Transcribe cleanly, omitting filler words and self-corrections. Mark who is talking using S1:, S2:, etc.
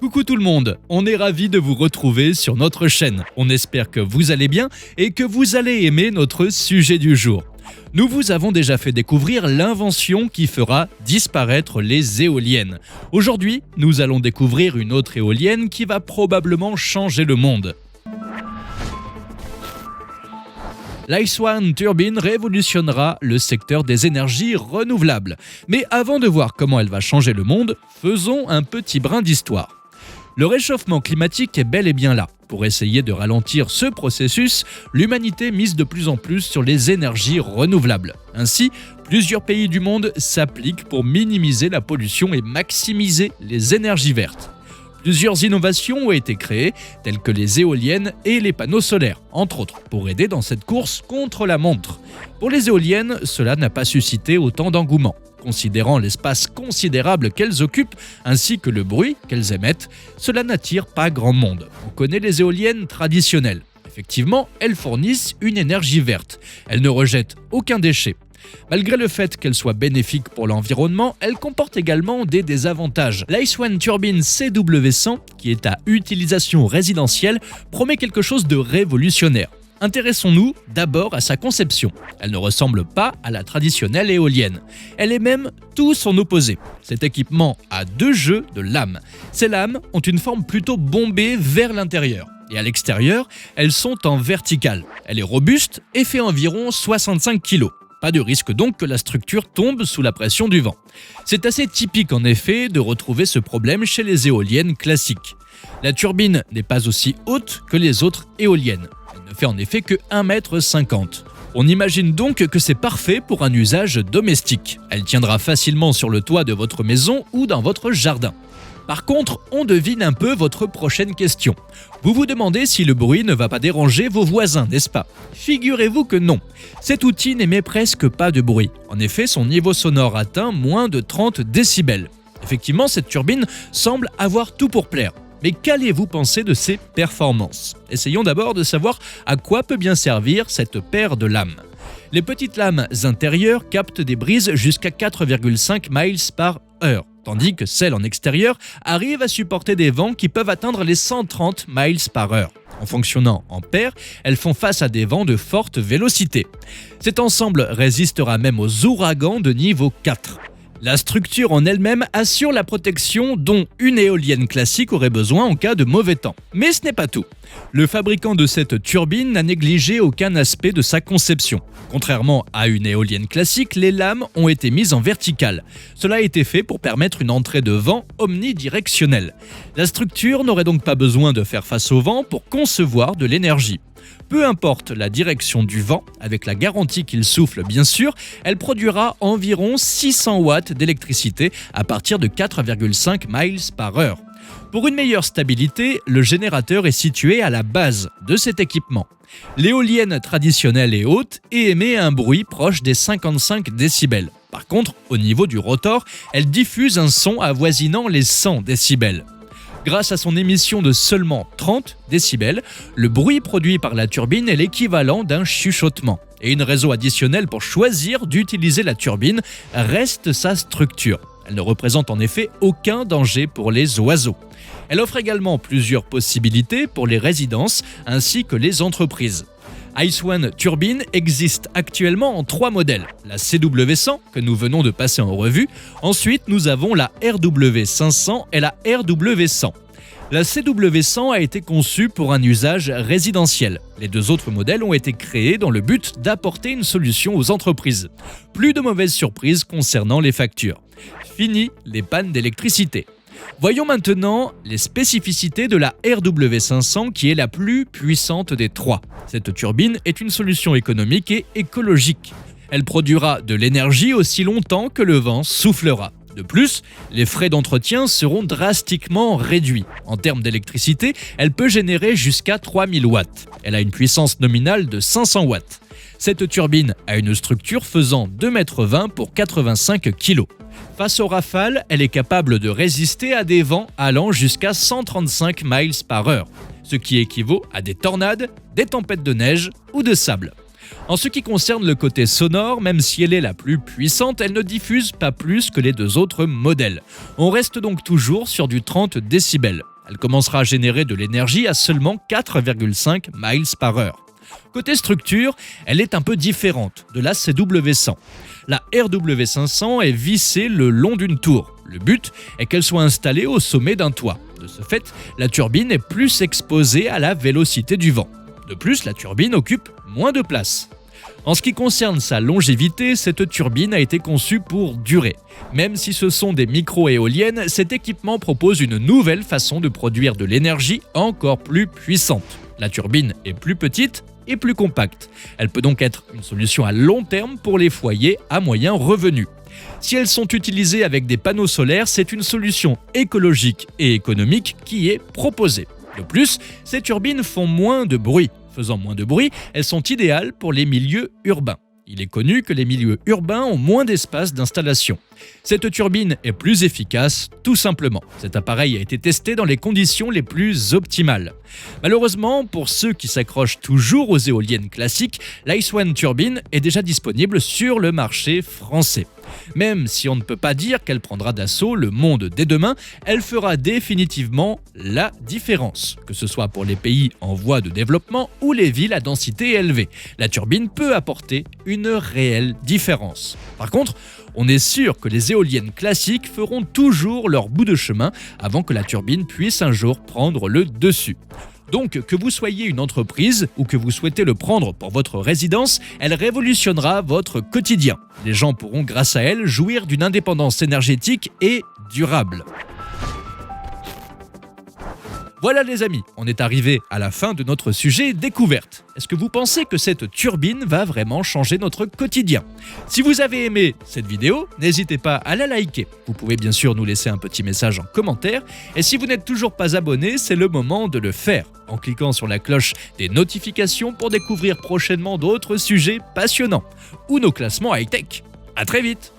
S1: Coucou tout le monde, on est ravis de vous retrouver sur notre chaîne. On espère que vous allez bien et que vous allez aimer notre sujet du jour. Nous vous avons déjà fait découvrir l'invention qui fera disparaître les éoliennes. Aujourd'hui, nous allons découvrir une autre éolienne qui va probablement changer le monde. L'Ice One Turbine révolutionnera le secteur des énergies renouvelables. Mais avant de voir comment elle va changer le monde, faisons un petit brin d'histoire. Le réchauffement climatique est bel et bien là. Pour essayer de ralentir ce processus, l'humanité mise de plus en plus sur les énergies renouvelables. Ainsi, plusieurs pays du monde s'appliquent pour minimiser la pollution et maximiser les énergies vertes. Plusieurs innovations ont été créées, telles que les éoliennes et les panneaux solaires, entre autres, pour aider dans cette course contre la montre. Pour les éoliennes, cela n'a pas suscité autant d'engouement. Considérant l'espace considérable qu'elles occupent, ainsi que le bruit qu'elles émettent, cela n'attire pas grand monde. On connaît les éoliennes traditionnelles. Effectivement, elles fournissent une énergie verte. Elles ne rejettent aucun déchet. Malgré le fait qu'elle soit bénéfique pour l'environnement, elle comporte également des désavantages. L'Ice One Turbine CW100, qui est à utilisation résidentielle, promet quelque chose de révolutionnaire. Intéressons-nous d'abord à sa conception. Elle ne ressemble pas à la traditionnelle éolienne. Elle est même tout son opposé. Cet équipement a deux jeux de lames. Ces lames ont une forme plutôt bombée vers l'intérieur. Et à l'extérieur, elles sont en verticale. Elle est robuste et fait environ 65 kg. Pas de risque donc que la structure tombe sous la pression du vent. C'est assez typique en effet de retrouver ce problème chez les éoliennes classiques. La turbine n'est pas aussi haute que les autres éoliennes. Elle ne fait en effet que 1,50 m. On imagine donc que c'est parfait pour un usage domestique. Elle tiendra facilement sur le toit de votre maison ou dans votre jardin. Par contre, on devine un peu votre prochaine question. Vous vous demandez si le bruit ne va pas déranger vos voisins, n'est-ce pas? Figurez-vous que non. Cet outil n'émet presque pas de bruit. En effet, son niveau sonore atteint moins de 30 décibels. Effectivement, cette turbine semble avoir tout pour plaire. Mais qu'allez-vous penser de ses performances? Essayons d'abord de savoir à quoi peut bien servir cette paire de lames. Les petites lames intérieures captent des brises jusqu'à 4,5 miles par heure, tandis que celles en extérieur arrivent à supporter des vents qui peuvent atteindre les 130 miles par heure. En fonctionnant en paire, elles font face à des vents de forte vélocité. Cet ensemble résistera même aux ouragans de niveau 4. La structure en elle-même assure la protection dont une éolienne classique aurait besoin en cas de mauvais temps. Mais ce n'est pas tout. Le fabricant de cette turbine n'a négligé aucun aspect de sa conception. Contrairement à une éolienne classique, les lames ont été mises en verticale. Cela a été fait pour permettre une entrée de vent omnidirectionnelle. La structure n'aurait donc pas besoin de faire face au vent pour concevoir de l'énergie. Peu importe la direction du vent, avec la garantie qu'il souffle bien sûr, elle produira environ 600 watts d'électricité à partir de 4,5 miles par heure. Pour une meilleure stabilité, le générateur est situé à la base de cet équipement. L'éolienne traditionnelle est haute et émet un bruit proche des 55 décibels. Par contre, au niveau du rotor, elle diffuse un son avoisinant les 100 décibels. Grâce à son émission de seulement 30 décibels, le bruit produit par la turbine est l'équivalent d'un chuchotement. Et une raison additionnelle pour choisir d'utiliser la turbine reste sa structure. Elle ne représente en effet aucun danger pour les oiseaux. Elle offre également plusieurs possibilités pour les résidences ainsi que les entreprises. Ice One Turbine existe actuellement en 3 modèles. La CW100 que nous venons de passer en revue. Ensuite, nous avons la RW500 et la RW100. La CW100 a été conçue pour un usage résidentiel. Les deux autres modèles ont été créés dans le but d'apporter une solution aux entreprises. Plus de mauvaises surprises concernant les factures. Fini les pannes d'électricité. Voyons maintenant les spécificités de la RW500 qui est la plus puissante des trois. Cette turbine est une solution économique et écologique. Elle produira de l'énergie aussi longtemps que le vent soufflera. De plus, les frais d'entretien seront drastiquement réduits. En termes d'électricité, elle peut générer jusqu'à 3000 watts. Elle a une puissance nominale de 500 watts. Cette turbine a une structure faisant 2,20 m pour 85 kg. Face aux rafales, elle est capable de résister à des vents allant jusqu'à 135 miles par heure, ce qui équivaut à des tornades, des tempêtes de neige ou de sable. En ce qui concerne le côté sonore, même si elle est la plus puissante, elle ne diffuse pas plus que les deux autres modèles. On reste donc toujours sur du 30 décibels. Elle commencera à générer de l'énergie à seulement 4,5 miles par heure. Côté structure, elle est un peu différente de la CW100. La RW500 est vissée le long d'une tour. Le but est qu'elle soit installée au sommet d'un toit. De ce fait, la turbine est plus exposée à la vélocité du vent. De plus, la turbine occupe moins de place. En ce qui concerne sa longévité, cette turbine a été conçue pour durer. Même si ce sont des micro-éoliennes, cet équipement propose une nouvelle façon de produire de l'énergie encore plus puissante. La turbine est plus petite et plus compacte. Elle peut donc être une solution à long terme pour les foyers à moyen revenu. Si elles sont utilisées avec des panneaux solaires, c'est une solution écologique et économique qui est proposée. De plus, ces turbines font moins de bruit. Faisant moins de bruit, elles sont idéales pour les milieux urbains. Il est connu que les milieux urbains ont moins d'espace d'installation. Cette turbine est plus efficace, tout simplement. Cet appareil a été testé dans les conditions les plus optimales. Malheureusement, pour ceux qui s'accrochent toujours aux éoliennes classiques, l'Ice One Turbine est déjà disponible sur le marché français. Même si on ne peut pas dire qu'elle prendra d'assaut le monde dès demain, elle fera définitivement la différence, que ce soit pour les pays en voie de développement ou les villes à densité élevée. La turbine peut apporter une réelle différence. Par contre, on est sûr que les éoliennes classiques feront toujours leur bout de chemin avant que la turbine puisse un jour prendre le dessus. Donc, que vous soyez une entreprise ou que vous souhaitez le prendre pour votre résidence, elle révolutionnera votre quotidien. Les gens pourront, grâce à elle, jouir d'une indépendance énergétique et durable. Voilà les amis, on est arrivé à la fin de notre sujet découverte. Est-ce que vous pensez que cette turbine va vraiment changer notre quotidien? Si vous avez aimé cette vidéo, n'hésitez pas à la liker. Vous pouvez bien sûr nous laisser un petit message en commentaire. Et si vous n'êtes toujours pas abonné, c'est le moment de le faire en cliquant sur la cloche des notifications pour découvrir prochainement d'autres sujets passionnants ou nos classements high-tech. À très vite!